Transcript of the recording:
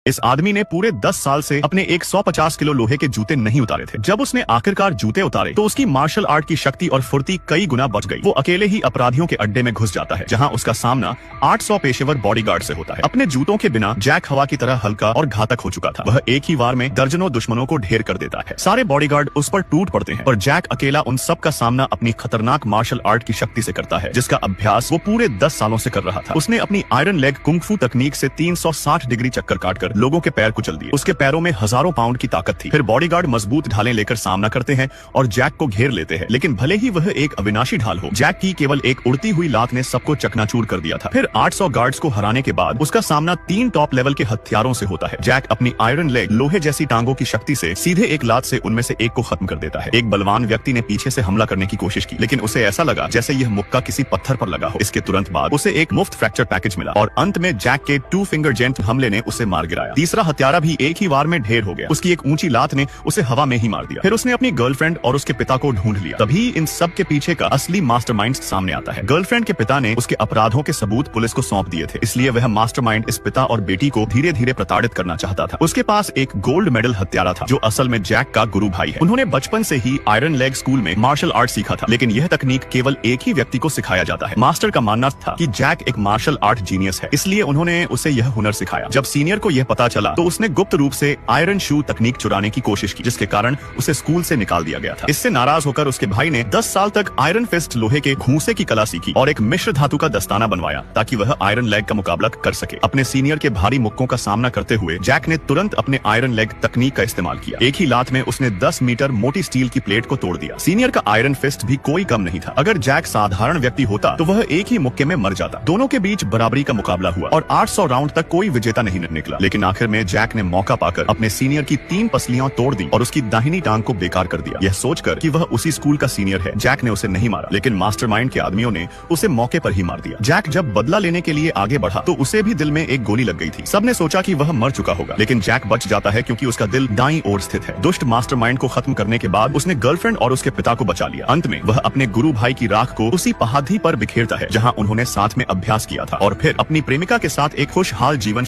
इस आदमी ने पूरे 10 साल से अपने 150 किलो लोहे के जूते नहीं उतारे थे। जब उसने आखिरकार जूते उतारे तो उसकी मार्शल आर्ट की शक्ति और फुर्ती कई गुना बढ़ गई। वो अकेले ही अपराधियों के अड्डे में घुस जाता है, जहां उसका सामना 800 पेशेवर बॉडीगार्ड से होता है। अपने जूतों के बिना जैक हवा की तरह हल्का और घातक हो चुका था। वह एक ही वार में दर्जनों दुश्मनों को ढेर कर देता है। सारे बॉडीगार्ड उस पर टूट पड़ते हैं, पर जैक अकेला उन सब का सामना अपनी खतरनाक मार्शल आर्ट की शक्ति से करता है, जिसका अभ्यास वो पूरे 10 सालों से कर रहा था। उसने अपनी आयरन लेग कुंग-फू तकनीक से 360 डिग्री चक्कर काटकर लोगों के पैर कुचल दिए। उसके पैरों में हजारों पाउंड की ताकत थी। फिर बॉडीगार्ड मजबूत ढालें लेकर सामना करते हैं और जैक को घेर लेते हैं, लेकिन भले ही वह एक अविनाशी ढाल हो, जैक की केवल एक उड़ती हुई लात ने सबको चकनाचूर कर दिया था। फिर 800 गार्ड्स को हराने के बाद उसका सामना 3 टॉप लेवल के हथियारों से होता है। जैक अपनी आयरन लेग लोहे जैसी टांगों की शक्ति से सीधे एक लात से उनमें से एक को खत्म कर देता है। एक बलवान व्यक्ति ने पीछे से हमला करने की कोशिश की, लेकिन उसे ऐसा लगा जैसे यह मुक्का किसी पत्थर पर लगा हो। इसके तुरंत बाद उसे एक मुफ्त फ्रैक्चर पैकेज मिला और अंत में जैक के 2 फिंगर जेंट हमले ने उसे मार गिराया। तीसरा हत्यारा भी एक ही वार में ढेर हो गया। उसकी एक ऊंची लात ने उसे हवा में ही मार दिया। फिर उसने अपनी गर्लफ्रेंड और उसके पिता को ढूंढ लिया। तभी इन सब के पीछे का असली मास्टरमाइंड सामने आता है। गर्लफ्रेंड के पिता ने उसके अपराधों के सबूत पुलिस को सौंप दिए थे, इसलिए वह मास्टरमाइंड इस पिता और बेटी को धीरे धीरे प्रताड़ित करना चाहता था। उसके पास एक गोल्ड मेडल हत्यारा था, जो असल में जैक का गुरु भाई है। उन्होंने बचपन से ही आयरन लेग स्कूल में मार्शल आर्ट सीखा था, लेकिन यह तकनीक केवल एक ही व्यक्ति को सिखाया जाता है। मास्टर का मानना था कि जैक एक मार्शल आर्ट जीनियस है, इसलिए उन्होंने उसे यह हुनर सिखाया। जब सीनियर को यह पता चला तो उसने गुप्त रूप से आयरन शू तकनीक चुराने की कोशिश की, जिसके कारण उसे स्कूल से निकाल दिया गया था। इससे नाराज होकर उसके भाई ने 10 साल तक आयरन फिस्ट लोहे के घूंसे की कला सीखी और एक मिश्र धातु का दस्ताना बनवाया, ताकि वह आयरन लेग का मुकाबला कर सके। अपने सीनियर के भारी मुक्कों का सामना करते हुए जैक ने तुरंत अपने आयरन लेग तकनीक का इस्तेमाल किया। एक ही लात में उसने 10 मीटर मोटी स्टील की प्लेट को तोड़ दिया। सीनियर का आयरन फिस्ट भी कोई कम नहीं था। अगर जैक साधारण व्यक्ति होता तो वह एक ही मुक्के में मर जाता। दोनों के बीच बराबरी का मुकाबला हुआ और 800 राउंड तक कोई विजेता नहीं निकला। लेकिन आखिर में जैक ने मौका पाकर अपने सीनियर की 3 पसलियां तोड़ दी और उसकी दाहिनी टांग को बेकार कर दिया। यह सोचकर कि वह उसी स्कूल का सीनियर है, जैक ने उसे नहीं मारा, लेकिन मास्टरमाइंड के आदमियों ने उसे मौके पर ही मार दिया। जैक जब बदला लेने के लिए आगे बढ़ा तो उसे भी दिल में एक गोली लग गई थी। सबने सोचा कि वह मर चुका होगा, लेकिन जैक बच जाता है क्योंकि उसका दिल दाईं ओर स्थित है। दुष्ट मास्टरमाइंड को खत्म करने के बाद उसने गर्लफ्रेंड और उसके पिता को बचा लिया। अंत में वह अपने गुरु भाई की राख को उसी पहाड़ी पर बिखेरता है जहां उन्होंने साथ में अभ्यास किया था, और फिर अपनी प्रेमिका के साथ एक खुशहाल जीवन